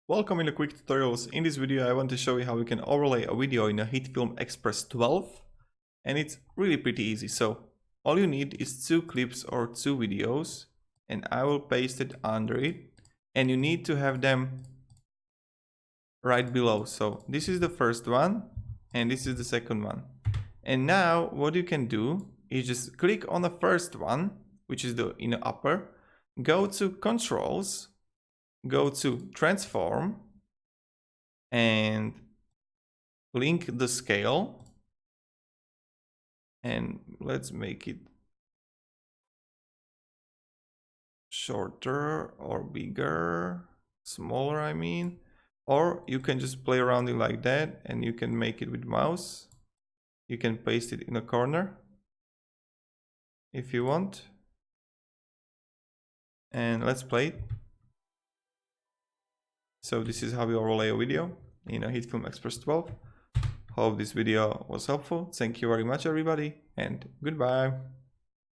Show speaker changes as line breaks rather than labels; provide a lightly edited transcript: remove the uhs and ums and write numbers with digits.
Welcome in the quick tutorials. In this video I want to show you how we can overlay a video in a Hitfilm Express 12, and it's really pretty easy. So all you need is 2 clips or 2 videos, and I will paste it under it, and you need to have them right below. So this is the first one and this is the second one. And now what you can do is just click on the first one, which is the in the upper, go to controls, go to transform and link the scale, and let's make it shorter or bigger, smaller I mean, or you can just play around it like that and you can make it with mouse. You can paste it in a corner if you want, and let's play it. So this is how we overlay a video in a Hitfilm Express 12. Hope this video was helpful. Thank you very much everybody, and goodbye.